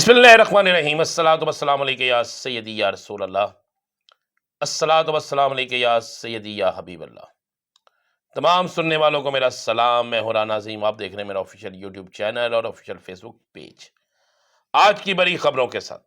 بسم اللہ الرحمن الرحیم۔ الصلاۃ والسلام علیک یا سیدی یا رسول اللہ، الصلاۃ والسلام علیک یا سیدی یا حبیب اللہ۔ تمام سننے والوں کو میرا سلام، میں ہوں نظیم، آپ دیکھ رہے ہیں میرا آفیشیل یوٹیوب چینل اور آفیشیل فیس بک پیج۔ آج کی بڑی خبروں کے ساتھ،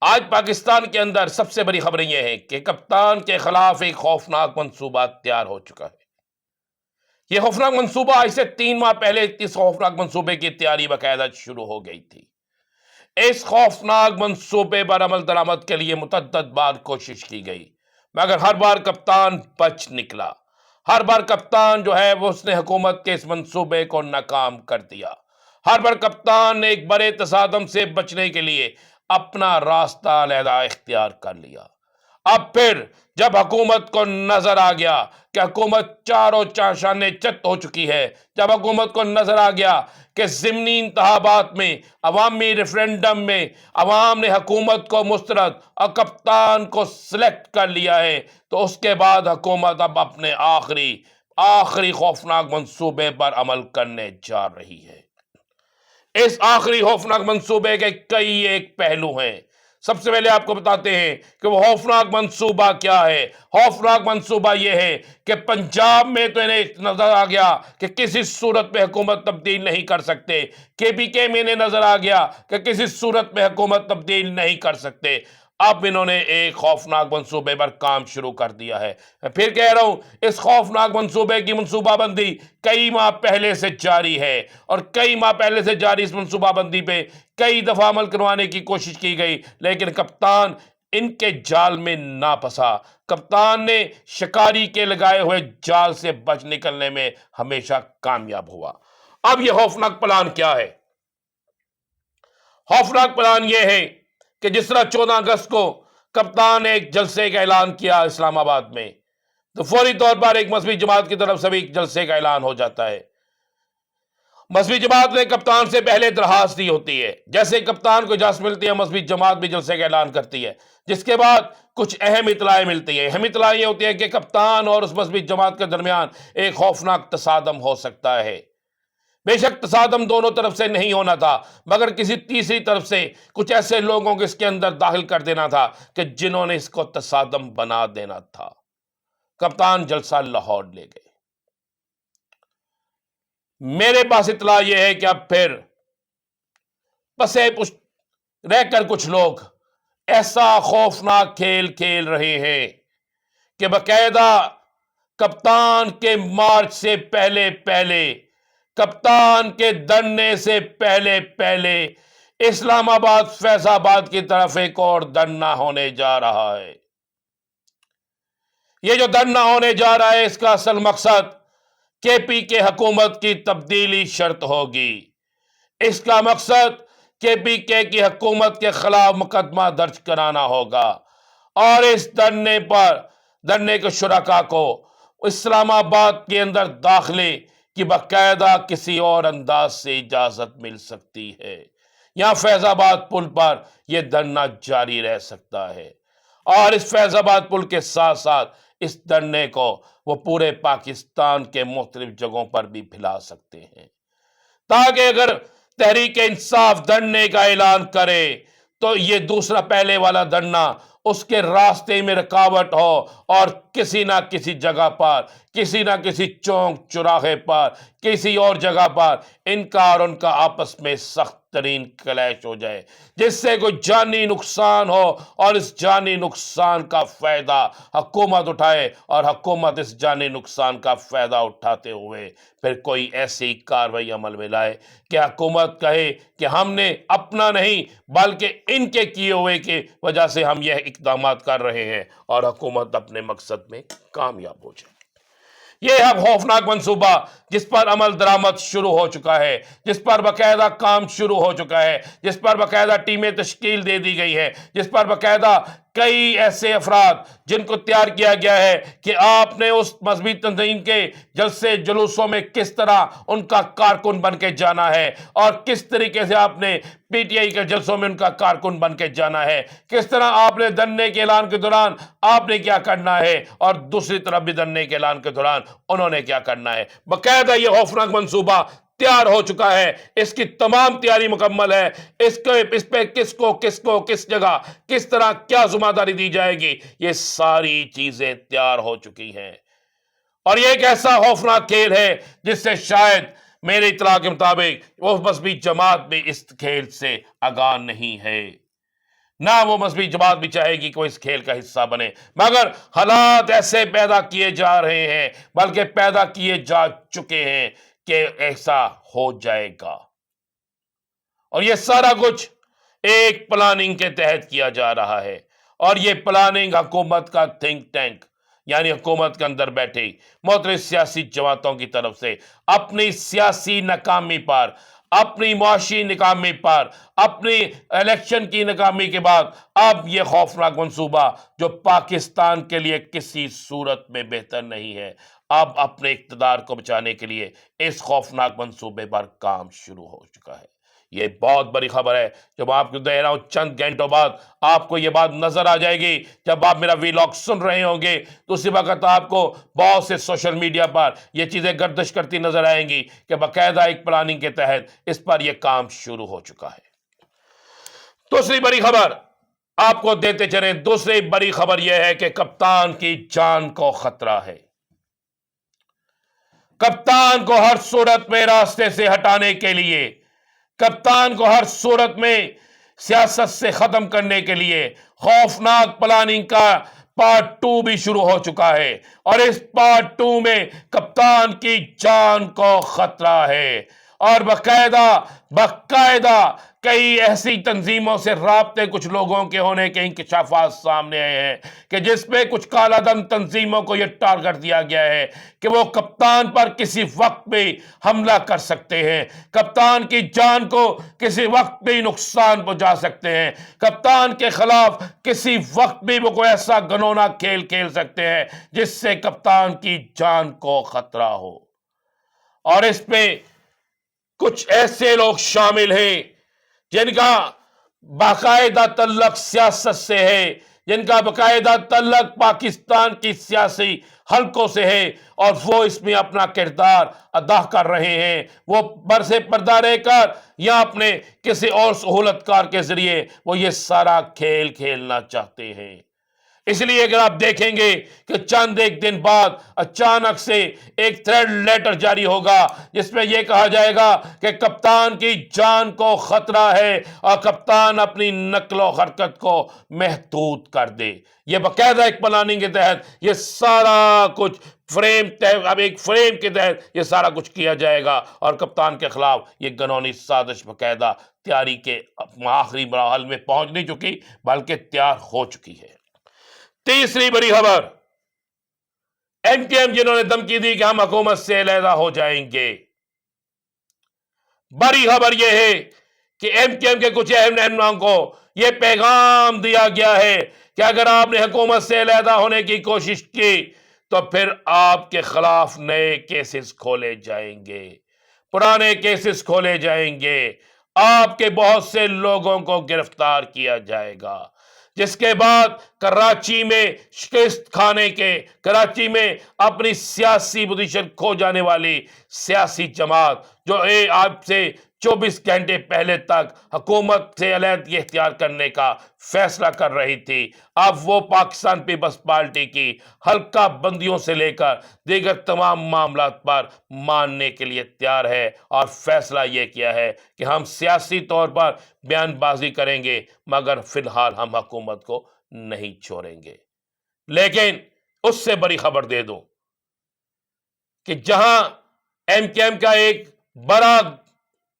آج پاکستان کے اندر سب سے بڑی خبر یہ ہے کہ کپتان کے خلاف ایک خوفناک منصوبہ تیار ہو چکا ہے۔ یہ خوفناک منصوبہ آج سے 3 ماہ پہلے اس خوفناک منصوبے کی تیاری باقاعدہ شروع ہو گئی تھی۔ اس خوفناک منصوبے پر عمل درآمد کے لیے متعدد بار کوشش کی گئی، مگر ہر بار کپتان بچ نکلا۔ ہر بار کپتان جو ہے وہ اس نے حکومت کے اس منصوبے کو ناکام کر دیا۔ ہر بار کپتان نے ایک بڑے تصادم سے بچنے کے لیے اپنا راستہ علیحدہ اختیار کر لیا۔ اب پھر جب حکومت کو نظر آ گیا کہ حکومت چاروں چاشانے چت ہو چکی ہے، جب حکومت کو نظر آ گیا کہ ضمنی انتخابات میں، عوامی ریفرنڈم میں عوام نے حکومت کو مسترد اور کپتان کو سلیکٹ کر لیا ہے، تو اس کے بعد حکومت اب اپنے آخری خوفناک منصوبے پر عمل کرنے جا رہی ہے۔ اس آخری خوفناک منصوبے کے کئی ایک پہلو ہیں۔ سب سے پہلے آپ کو بتاتے ہیں کہ وہ خوفناک منصوبہ کیا ہے۔ خوفناک منصوبہ یہ ہے کہ پنجاب میں تو انہیں نظر آ گیا کہ کسی صورت میں حکومت تبدیل نہیں کر سکتے، KPK میں انہیں نظر آ گیا کہ کسی صورت میں حکومت تبدیل نہیں کر سکتے۔ اب انہوں نے ایک خوفناک منصوبے پر کام شروع کر دیا ہے۔ میں پھر کہہ رہا ہوں، اس خوفناک منصوبے کی منصوبہ بندی کئی ماہ پہلے سے جاری ہے، اور کئی ماہ پہلے سے جاری اس منصوبہ بندی پہ کئی دفعہ عمل کروانے کی کوشش کی گئی، لیکن کپتان ان کے جال میں نہ پھنسا۔ کپتان نے شکاری کے لگائے ہوئے جال سے بچ نکلنے میں ہمیشہ کامیاب ہوا۔ اب یہ خوفناک پلان کیا ہے؟ خوفناک پلان یہ ہے کہ جس طرح 14 اگست کو کپتان نے ایک جلسے کا اعلان کیا اسلام آباد میں، تو فوری طور پر ایک مذہبی جماعت کی طرف سے بھی ایک جلسے کا اعلان ہو جاتا ہے۔ مذہبی جماعت نے کپتان سے پہلے درخواست دی ہوتی ہے، جیسے کپتان کو اجازت ملتی ہے مذہبی جماعت بھی جلسے کا اعلان کرتی ہے، جس کے بعد کچھ اہم اطلاعیں ملتی ہیں۔ اہم اطلاع یہ ہوتی ہے کہ کپتان اور اس مذہبی جماعت کے درمیان ایک خوفناک تصادم ہو سکتا ہے۔ بے شک تصادم دونوں طرف سے نہیں ہونا تھا، مگر کسی تیسری طرف سے کچھ ایسے لوگوں کو اس کے اندر داخل کر دینا تھا کہ جنہوں نے اس کو تصادم بنا دینا تھا۔ کپتان جلسہ لاہور لے گئے۔ میرے پاس اطلاع یہ ہے کہ اب پھر پسے پشت رہ کر کچھ لوگ ایسا خوفناک کھیل کھیل رہے ہیں کہ باقاعدہ کپتان کے مارچ سے پہلے کپتان کے دھرنے سے پہلے اسلام آباد فیض آباد کی طرف ایک اور دھرنا ہونے جا رہا ہے۔ یہ جو دھرنا ہونے جا رہا ہے، اس کا اصل مقصد KPK حکومت کی تبدیلی شرط ہوگی۔ اس کا مقصد KPK کی حکومت کے خلاف مقدمہ درج کرانا ہوگا، اور اس دھرنے کے شرکاء کو اسلام آباد کے اندر داخلے کی باقاعدہ کسی اور انداز سے اجازت مل سکتی ہے۔ یہاں فیض آباد پل پر یہ دھرنا جاری رہ سکتا ہے، اور اس فیض آباد پل کے ساتھ ساتھ اس دھرنے کو وہ پورے پاکستان کے مختلف جگہوں پر بھی پھیلا سکتے ہیں، تاکہ اگر تحریک انصاف دھرنے کا اعلان کرے تو یہ دوسرا پہلے والا دھرنا اس کے راستے میں رکاوٹ ہو، اور کسی نہ کسی جگہ پر، کسی نہ کسی چوک چوراہے پر، کسی اور جگہ پر ان کا اور ان کا آپس میں سخت ترین کلیش ہو جائے، جس سے کوئی جانی نقصان ہو، اور اس جانی نقصان کا فائدہ حکومت اٹھائے، اور حکومت اس جانی نقصان کا فائدہ اٹھاتے ہوئے پھر کوئی ایسی کارروائی عمل میں لائے کہ حکومت کہے کہ ہم نے اپنا نہیں بلکہ ان کے کیے ہوئے کی وجہ سے ہم یہ اقدامات کر رہے ہیں، اور حکومت اپنے مقصد میں کامیاب ہو جائے۔ یہ ہے خوفناک منصوبہ جس پر عمل درآمد شروع ہو چکا ہے، جس پر باقاعدہ کام شروع ہو چکا ہے، جس پر باقاعدہ ٹیمیں تشکیل دے دی گئی ہے، جس پر باقاعدہ کئی ایسے افراد جن کو تیار کیا گیا ہے کہ آپ نے اس مذہبی تنظیم کے جلسے جلوسوں میں کس طرح ان کا کارکن بن کے جانا ہے، اور کس طریقے سے آپ نے PTI کے جلسوں میں ان کا کارکن بن کے جانا ہے، کس طرح آپ نے دھرنے کے اعلان کے دوران آپ نے کیا کرنا ہے، اور دوسری طرف بھی دھرنے کے اعلان کے دوران انہوں نے کیا کرنا ہے۔ باقاعدہ یہ خوفناک منصوبہ تیار ہو چکا ہے، اس کی تمام تیاری مکمل ہے، اس پہ کس کو کس جگہ کس طرح کیا ذمہ داری دی جائے گی، یہ ساری چیزیں تیار ہو چکی ہیں۔ اور یہ ایک ایسا خوفناک کھیل ہے جس سے شاید میرے اطلاع کے مطابق وہ مذہبی جماعت بھی اس کھیل سے آگاہ نہیں ہے، نہ وہ مذہبی جماعت بھی چاہے گی کوئی اس کھیل کا حصہ بنے، مگر حالات ایسے پیدا کیے جا رہے ہیں، بلکہ پیدا کیے جا چکے ہیں کہ ایسا ہو جائے گا۔ اور یہ سارا کچھ ایک پلاننگ کے تحت کیا جا رہا ہے، اور یہ پلاننگ حکومت کا تھنک ٹینک یعنی حکومت کے اندر بیٹھے مختلف سیاسی جماعتوں کی طرف سے اپنی سیاسی ناکامی پر، اپنی معاشی ناکامی پر، اپنی الیکشن کی ناکامی کے بعد اب یہ خوفناک منصوبہ جو پاکستان کے لیے کسی صورت میں بہتر نہیں ہے، اب اپنے اقتدار کو بچانے کے لیے اس خوفناک منصوبے پر کام شروع ہو چکا ہے۔ یہ بہت بڑی خبر ہے، جب آپ کو دے رہا ہوں چند گھنٹوں بعد آپ کو یہ بات نظر آ جائے گی۔ جب آپ میرا ویلاگ سن رہے ہوں گے تو اسی وقت آپ کو بہت سے سوشل میڈیا پر یہ چیزیں گردش کرتی نظر آئیں گی کہ باقاعدہ ایک پلاننگ کے تحت اس پر یہ کام شروع ہو چکا ہے۔ دوسری بڑی خبر آپ کو دیتے چلیں، دوسری بڑی خبر یہ ہے کہ کپتان کی جان کو خطرہ ہے۔ کپتان کو ہر صورت میں راستے سے ہٹانے کے لیے، کپتان کو ہر صورت میں سیاست سے ختم کرنے کے لیے خوفناک پلاننگ کا پارٹ 2 بھی شروع ہو چکا ہے، اور اس پارٹ 2 میں کپتان کی جان کو خطرہ ہے، اور باقاعدہ کئی ایسی تنظیموں سے رابطے کچھ لوگوں کے ہونے کے انکشافات سامنے آئے ہیں کہ جس میں کچھ کالا دم تنظیموں کو یہ ٹارگٹ دیا گیا ہے کہ وہ کپتان پر کسی وقت بھی حملہ کر سکتے ہیں، کپتان کی جان کو کسی وقت بھی نقصان پہنچا سکتے ہیں، کپتان کے خلاف کسی وقت بھی وہ کوئی ایسا گنونا کھیل کھیل سکتے ہیں جس سے کپتان کی جان کو خطرہ ہو۔ اور اس پہ کچھ ایسے لوگ شامل ہیں جن کا باقاعدہ تعلق سیاست سے ہے، جن کا باقاعدہ تعلق پاکستان کی سیاسی حلقوں سے ہے، اور وہ اس میں اپنا کردار ادا کر رہے ہیں۔ وہ برسے پردہ رہ کر یا اپنے کسی اور سہولت کار کے ذریعے وہ یہ سارا کھیل کھیلنا چاہتے ہیں۔ اس لیے اگر آپ دیکھیں گے کہ چند ایک دن بعد اچانک سے ایک تھریڈ لیٹر جاری ہوگا جس میں یہ کہا جائے گا کہ کپتان کی جان کو خطرہ ہے اور کپتان اپنی نقل و حرکت کو محدود کر دے۔ یہ باقاعدہ ایک پلاننگ کے تحت یہ سارا کچھ اب ایک فریم کے تحت یہ سارا کچھ کیا جائے گا، اور کپتان کے خلاف یہ گنونی سازش باقاعدہ تیاری کے آخری مراحل میں پہنچ نہیں چکی بلکہ تیار ہو چکی ہے۔ تیسری بڑی خبر، ایم کیو ایم جنہوں نے دھمکی دی کہ ہم حکومت سے علیحدہ ہو جائیں گے، بڑی خبر یہ ہے کہ ایم کیو ایم کے کچھ اہم رہنماؤں کو یہ پیغام دیا گیا ہے کہ اگر آپ نے حکومت سے علیحدہ ہونے کی کوشش کی تو پھر آپ کے خلاف نئے کیسز کھولے جائیں گے، پرانے کیسز کھولے جائیں گے، آپ کے بہت سے لوگوں کو گرفتار کیا جائے گا، جس کے بعد کراچی میں شکست کھانے کے، کراچی میں اپنی سیاسی پوزیشن کھو جانے والی سیاسی جماعت جو آج سے 24 گھنٹے پہلے تک حکومت سے علیحدگی اختیار کرنے کا فیصلہ کر رہی تھی، اب وہ پاکستان پیپلز پارٹی کی حلقہ بندیوں سے لے کر دیگر تمام معاملات پر ماننے کے لیے تیار ہے، اور فیصلہ یہ کیا ہے کہ ہم سیاسی طور پر بیان بازی کریں گے مگر فی الحال ہم حکومت کو نہیں چھوڑیں گے۔ لیکن اس سے بڑی خبر دے دوں کہ جہاں ایم کیو ایم کا ایک بڑا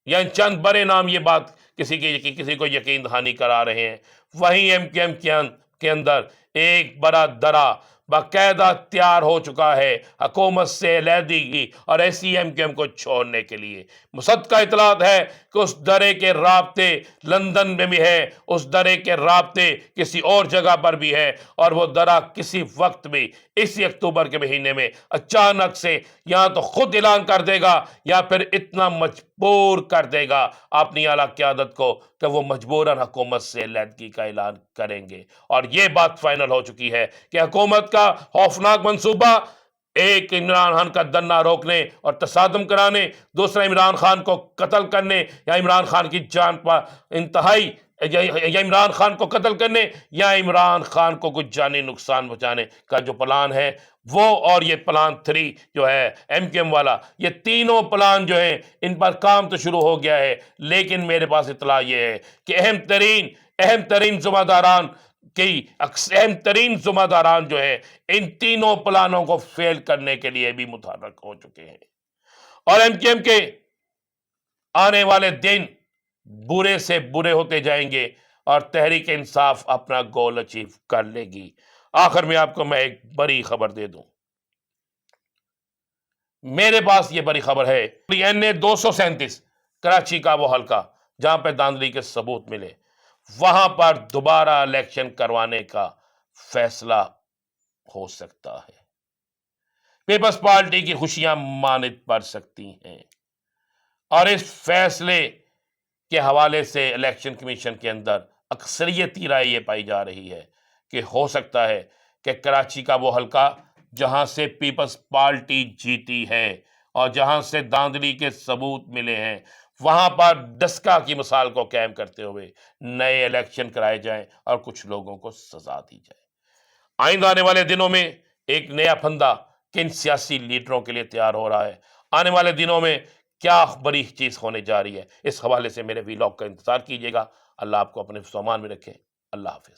یا چند بڑے نام یہ بات کسی کو یقین دہانی کرا رہے ہیں، وہیں ایم کیو ایم کے اندر ایک بڑا درا باقاعدہ تیار ہو چکا ہے حکومت سے علیحدگی اور ایسی ایم کیو ایم کو چھوڑنے کے لیے۔ مصدقہ اطلاعات ہے کہ اس درے کے رابطے لندن میں بھی ہے، اس درے کے رابطے کسی اور جگہ پر بھی ہے، اور وہ درا کسی وقت بھی اسی اکتوبر کے مہینے میں اچانک سے یا تو خود اعلان کر دے گا یا پھر اتنا مجبور کر دے گا اپنی اعلیٰ قیادت کو کہ وہ مجبوراً حکومت سے علیحدگی کا اعلان کریں گے۔ اور یہ بات فائنل ہو چکی ہے کہ حکومت کا خوفناک منصوبہ ایک عمران خان کا دنا روکنے اور تصادم کرانے، دوسرا عمران خان کو قتل کرنے یا عمران خان کی جان پر انتہائی یا عمران خان کو قتل کرنے یا عمران خان کو کچھ جانی نقصان پہنچانے کا جو پلان ہے وہ، اور یہ پلان 3 جو ہے ایم کیو ایم والا، یہ تینوں پلان جو ہیں ان پر کام تو شروع ہو گیا ہے، لیکن میرے پاس اطلاع یہ ہے کہ اہم ترین ذمہ داران کی اہم ترین ذمہ داران جو ہے ان تینوں پلانوں کو فیل کرنے کے لیے بھی متحرک ہو چکے ہیں، اور ایم کیو ایم کے آنے والے دن برے سے برے ہوتے جائیں گے اور تحریک انصاف اپنا گول اچیو کر لے گی۔ آخر میں آپ کو میں ایک بڑی خبر دے دوں، میرے پاس یہ بڑی خبر ہے، این 237 کراچی کا وہ حلقہ جہاں پہ دھاندلی کے ثبوت ملے، وہاں پر دوبارہ الیکشن کروانے کا فیصلہ ہو سکتا ہے۔ پیپلز پارٹی کی خوشیاں ماند پڑ سکتی ہیں، اور اس فیصلے کے حوالے سے الیکشن کمیشن کے اندر اکثریتی رائے یہ پائی جا رہی ہے کہ ہو سکتا ہے کہ کراچی کا وہ حلقہ جہاں سے پیپلز پارٹی جیتی ہے اور جہاں سے دھاندلی کے ثبوت ملے ہیں، وہاں پر ڈسکا کی مثال کو قائم کرتے ہوئے نئے الیکشن کرائے جائیں اور کچھ لوگوں کو سزا دی جائے۔ آئندہ آنے والے دنوں میں ایک نیا پھندا کن سیاسی لیڈروں کے لیے تیار ہو رہا ہے، آنے والے دنوں میں کیا بڑی چیز ہونے جا رہی ہے، اس حوالے سے میرے ویلاگ کا انتظار کیجیے گا۔ اللہ آپ کو اپنے سامان میں رکھے۔ اللہ حافظ۔